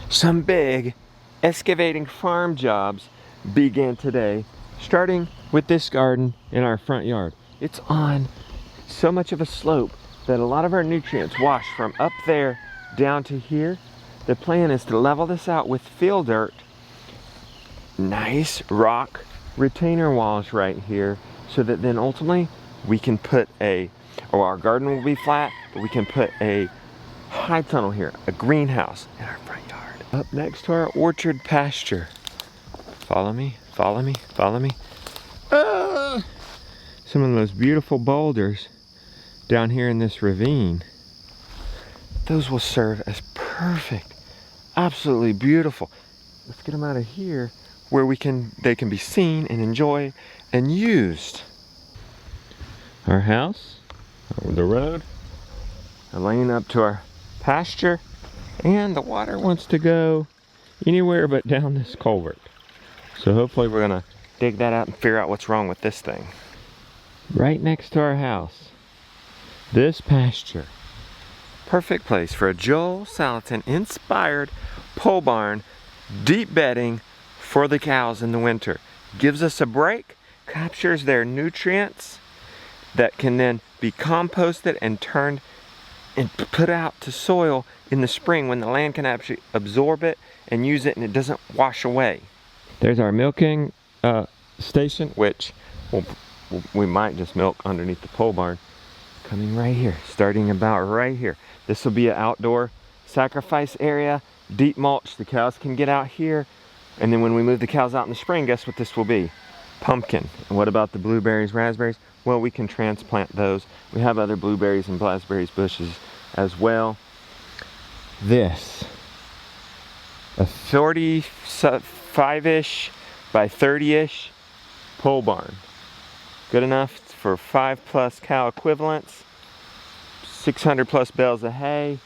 Some big excavating farm jobs began today, starting with this garden in our front yard. It's on so much of a slope that a lot of our nutrients wash from up there down to here. The plan is to level this out with fill dirt, nice rock retainer walls right here, so that then ultimately we can put our garden will be flat, but we can put a high tunnel here, a greenhouse in our front yard. Up next to our orchard pasture. Follow me, follow me, follow me. Some of those beautiful boulders down here in this ravine. Those will serve as perfect, absolutely beautiful. Let's get them out of here where they can be seen and enjoyed and used. Our house, over the road, a lane up to our pasture, and the water wants to go anywhere but down this culvert. So hopefully we're gonna dig that out and figure out what's wrong with this thing. Right next to our house, this pasture. Perfect place for a Joel Salatin inspired pole barn, deep bedding for the cows in the winter. Gives us a break, captures their nutrients that can then be composted and turned and put out to soil in the spring when the land can actually absorb it and use it and it doesn't wash away. There's our milking station, which we might just milk underneath the pole barn. Coming right here, starting about right here. This will be an outdoor sacrifice area, deep mulch. The cows can get out here. And then when we move the cows out in the spring, guess what this will be? Pumpkin. And what about the blueberries, raspberries? Well, we can transplant those. We have other blueberries and blackberries bushes as well. This, a 45-ish by 30-ish pole barn. Good enough for 5+ cow equivalents, 600 plus bales of hay,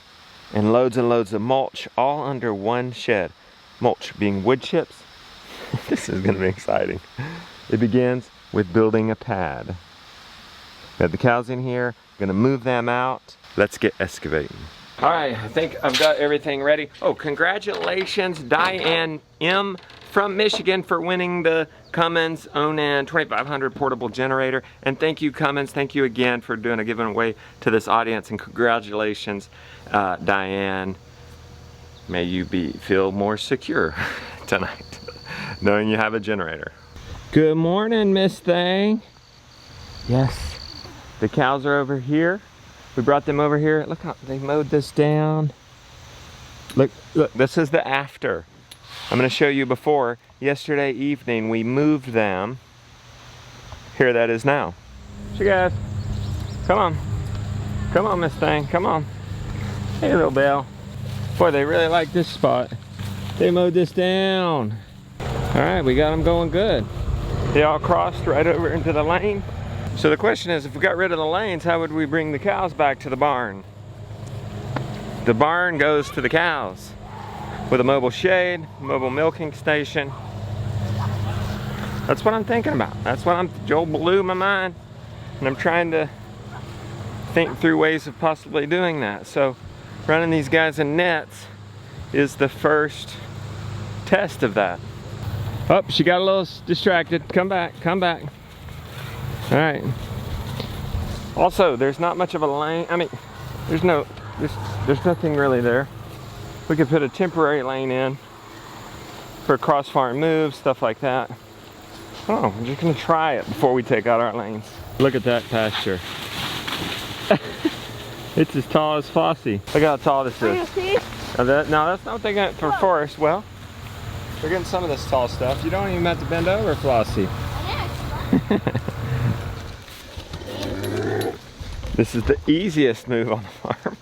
and loads of mulch, all under one shed. Mulch being wood chips. This is gonna be exciting. It begins with building a pad. We have the cows in here, gonna move them out. Let's get excavating. All right, I think I've got everything ready. Oh, congratulations, Diane M. from Michigan for winning the Cummins Onan 2500 portable generator. And thank you, Cummins. Thank you again for doing a giveaway to this audience. And congratulations, Diane. May you feel more secure tonight, knowing you have a generator. Good morning, Miss Thing. Yes, the cows are over here. We brought them over here. Look how they mowed this down. Look, this is the after. I'm gonna show you before. Yesterday evening, we moved them. Here that is now. So guys, come on. Come on, Miss Thing, come on. Hey, little Belle. Boy, they really like this spot. They mowed this down. All right, we got them going good. They all crossed right over into the lane. So the question is, if we got rid of the lanes, how would we bring the cows back to the barn? The barn goes to the cows with a mobile shade, mobile milking station. That's what I'm thinking about. Joel blew my mind, and I'm trying to think through ways of possibly doing that. So running these guys in nets is the first test of that. Oh, she got a little distracted. Come back, come back. All right. Also, there's not much of a lane. I mean, there's nothing really there. We could put a temporary lane in for cross farm moves, stuff like that. Oh, I'm just gonna try it before we take out our lanes. Look at that pasture. It's as tall as Flossie. Look how tall this is. No, that's not what they got for forest. Well, we're getting some of this tall stuff. You don't even have to bend over, Flossie. This is the easiest move on the farm.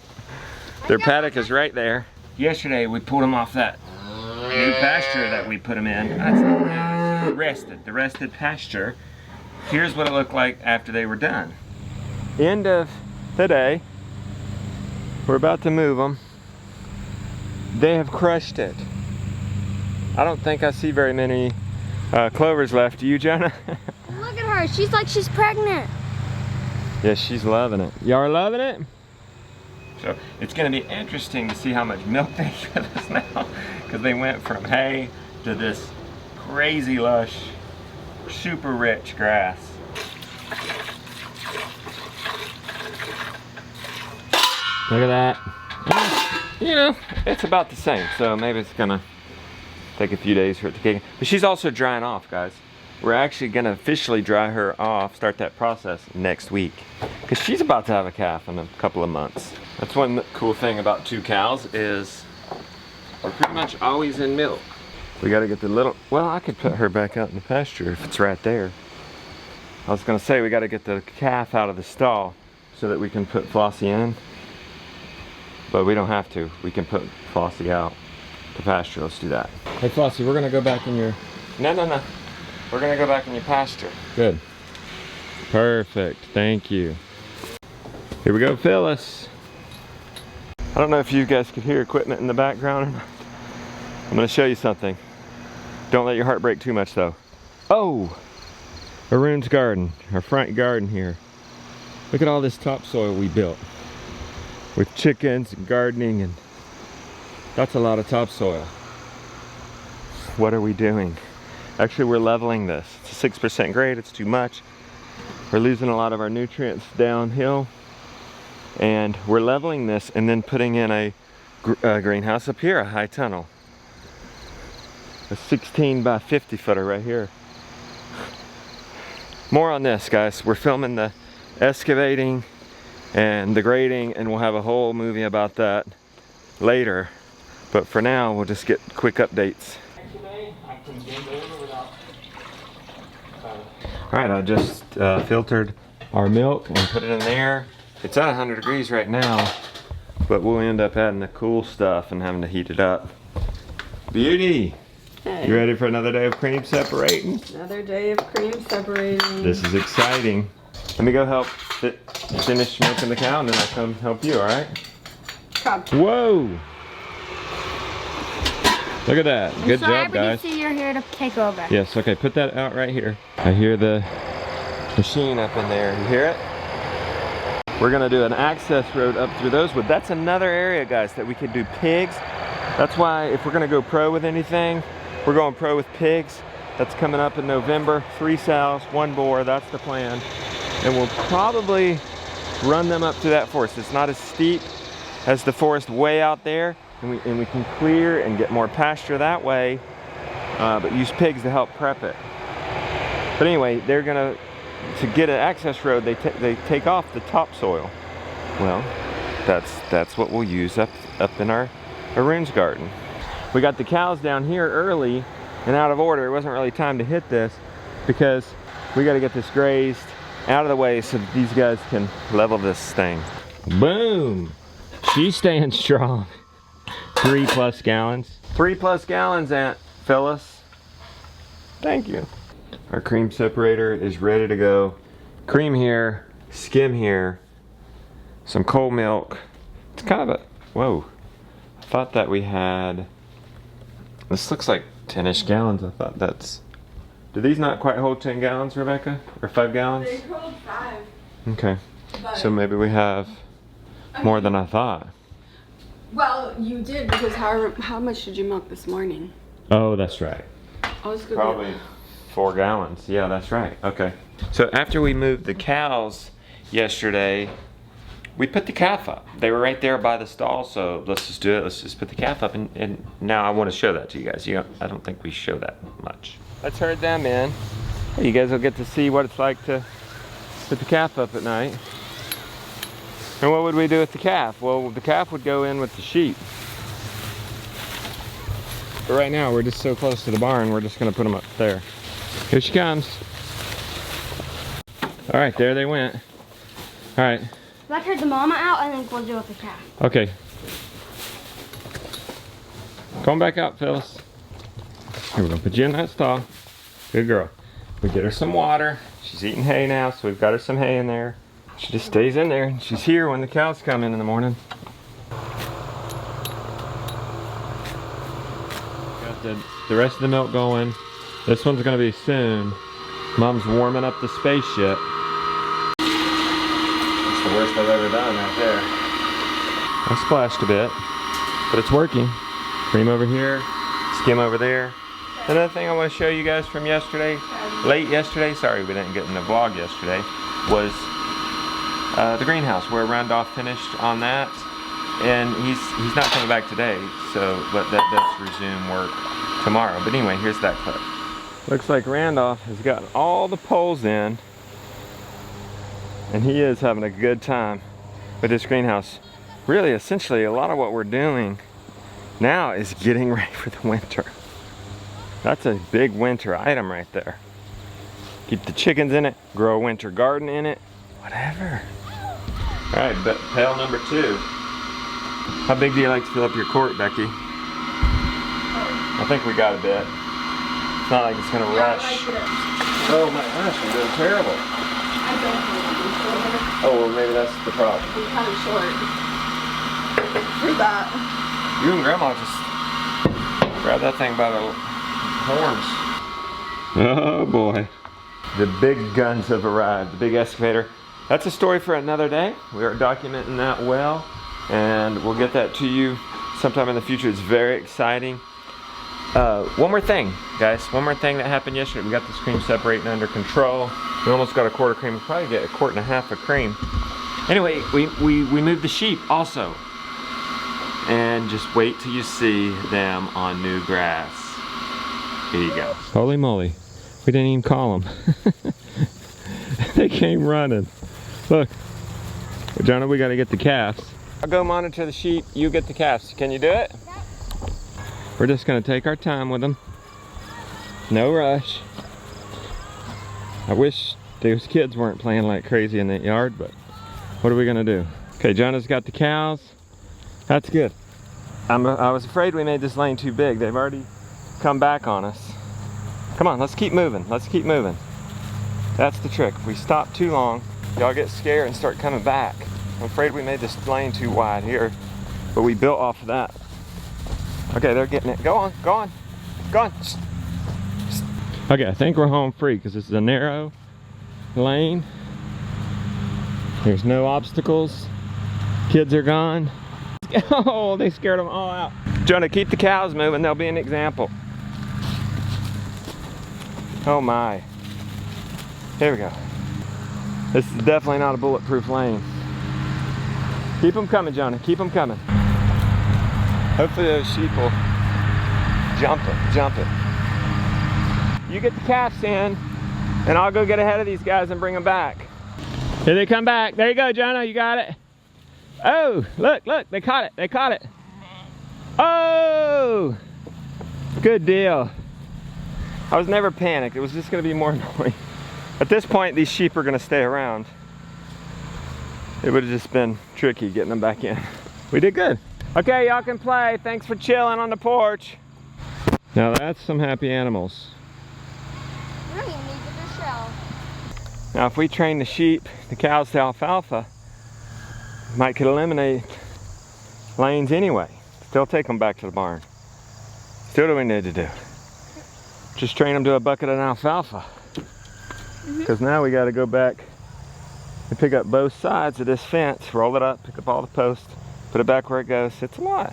Their paddock is right there. Yesterday we pulled them off that new pasture that we put them in. That's the rested pasture. Here's what it looked like after they were done. End of the day. We're about to move them. They have crushed it. I don't think I see very many clovers left. Do you, Jonah? Look at her. She's like she's pregnant. Yes, she's loving it. Y'all are loving it? So it's gonna be interesting to see how much milk they give us now, because they went from hay to this crazy lush, super rich grass. Look at that. You know, it's about the same, so maybe it's gonna take a few days for it to kick in. But she's also drying off, guys. We're actually gonna officially dry her off, start that process next week, because she's about to have a calf in a couple of months. That's one cool thing about 2 cows is we're pretty much always in milk. We gotta get the little, well, I could put her back out in the pasture if it's right there. I was gonna say we gotta get the calf out of the stall so that we can put Flossie in. But we don't have to. We can put Flossie out to pasture. Let's do that. Hey Flossie, we're gonna go back in your... No. We're gonna go back in your pasture. Good. Perfect, thank you. Here we go, Phyllis. I don't know if you guys could hear equipment in the background or not. I'm gonna show you something. Don't let your heart break too much though. Oh! Arun's garden, our front garden here. Look at all this topsoil we built. With chickens and gardening, and that's a lot of topsoil. What are we doing? Actually, we're leveling this. It's a 6% grade, it's too much. We're losing a lot of our nutrients downhill. And we're leveling this and then putting in a greenhouse up here, a high tunnel. A 16 by 50 footer right here. More on this, guys. We're filming the excavating and the grading, and we'll have a whole movie about that later. But for now, we'll just get quick updates. Alright, I just filtered our milk and put it in there. It's at 100 degrees right now, but we'll end up adding the cool stuff and having to heat it up. Beauty! Hey. You ready for another day of cream separating? Another day of cream separating. This is exciting. Let me go help finish milking the cow, and then I'll come help you, alright? Come. Whoa! Look at that. Good job, guys. So you're here to take over. Yes, okay, put that out right here. I hear the machine up in there. You hear it? We're gonna do an access road up through those woods. That's another area, guys, that we could do pigs. That's why if we're gonna go pro with anything, we're going pro with pigs. That's coming up in November. 3 sows, 1 boar, that's the plan. And we'll probably run them up through that forest. It's not as steep as the forest way out there, and we can clear and get more pasture that way, but use pigs to help prep it. But anyway, they're gonna, to get an access road, they take off the topsoil. Well, that's what we'll use up in our Arun's garden. We got the cows down here early and out of order. It wasn't really time to hit this because we got to get this grazed out of the way so that these guys can level this thing. Boom! She's staying strong. 3+ gallons. 3+ gallons, Aunt Phyllis. Thank you. Our cream separator is ready to go. Cream here, skim here, some cold milk. It's kind of a, whoa. I thought that we had, this looks like 10-ish gallons. I thought that's, do these not quite hold 10 gallons, Rebecca? Or 5 gallons? They hold 5. Okay. So maybe we have more than I thought. Well, you did, because how much did you milk this morning? Oh, that's right. I was Probably 4 gallons. Yeah, that's right. Okay. So after we moved the cows yesterday, we put the calf up. They were right there by the stall, so let's just do it. Let's just put the calf up, and now I want to show that to you guys. I don't think we show that much. Let's herd them in. You guys will get to see what it's like to put the calf up at night. And what would we do with the calf? Well, the calf would go in with the sheep. But right now, we're just so close to the barn, we're just gonna put them up there. Here she comes. All right, there they went. All right. Let's herd the mama out and then we'll deal with the calf. Okay. Come back out, Phyllis. Here, we're gonna put you in that stall. Good girl. We get her some water. She's eating hay now, so we've got her some hay in there. She just stays in there. She's here when the cows come in the morning. Got the rest of the milk going. This one's gonna be soon. Mom's warming up the spaceship. That's the worst I've ever done right there. I splashed a bit, but it's working. Cream over here, skim over there. Another thing I want to show you guys from yesterday, late yesterday, sorry we didn't get in the vlog yesterday, was the greenhouse where Randolph finished on that. And he's not coming back today, so but that's resume work tomorrow. But anyway, here's that clip. Looks like Randolph has gotten all the poles in, and he is having a good time with this greenhouse. Really, essentially, a lot of what we're doing now is getting ready for the winter. That's a big winter item right there. Keep the chickens in it, grow a winter garden in it, whatever. All right, but pail number 2. How big do you like to fill up your quart, Becky? I think we got a bit. It's not like it's gonna rush. Oh my gosh, you're doing terrible. I don't know. Oh, well maybe that's the problem. I'm kind of short. For that. You and Grandma just grab that thing by the horns. Oh boy. The big guns have arrived, the big excavator. That's a story for another day. We are documenting that well, and we'll get that to you sometime in the future. It's very exciting. One more thing, guys. One more thing that happened yesterday. We got this cream separating under control. We almost got a quart of cream. We'll probably get a quart and a half of cream. Anyway, we moved the sheep also. And just wait till you see them on new grass. Here you go. Holy moly. We didn't even call them. They came running. Look. Jonah, we gotta get the calves. I'll go monitor the sheep, you get the calves. Can you do it? We're just gonna take our time with them. No rush. I wish those kids weren't playing like crazy in that yard, but what are we gonna do? Okay, Jonah's got the cows. That's good. I was afraid we made this lane too big. They've already come back on us. Come on, let's keep moving. Let's keep moving. That's the trick. If we stop too long, y'all get scared and start coming back. I'm afraid we made this lane too wide here, but we built off of that. Okay, they're getting it. Go on, go on, go on. Okay, I think we're home free because this is a narrow lane. There's no obstacles. Kids are gone. Oh, they scared them all out. Jonah, keep the cows moving. They'll be an example. Oh my. Here we go. This is definitely not a bulletproof lane. Keep them coming, Jonah. Keep them coming. Hopefully those sheep will jump it. You get the calves in, and I'll go get ahead of these guys and bring them back. Here they come back. There you go, Jonah. You got it. Oh, look, look. They caught it. They caught it. Oh! Good deal. I was never panicked. It was just going to be more annoying. At this point, these sheep are going to stay around. It would have just been tricky getting them back in. We did good. Okay, y'all can play. Thanks for chilling on the porch. Now that's some happy animals. Really needed a shell. Now if we train the sheep, the cows to alfalfa, might could eliminate lanes anyway. Still take them back to the barn. Still what do we need to do? Just train them to a bucket of alfalfa. Because now we got to go back and pick up both sides of this fence, roll it up, pick up all the posts, put it back where it goes. It's a lot.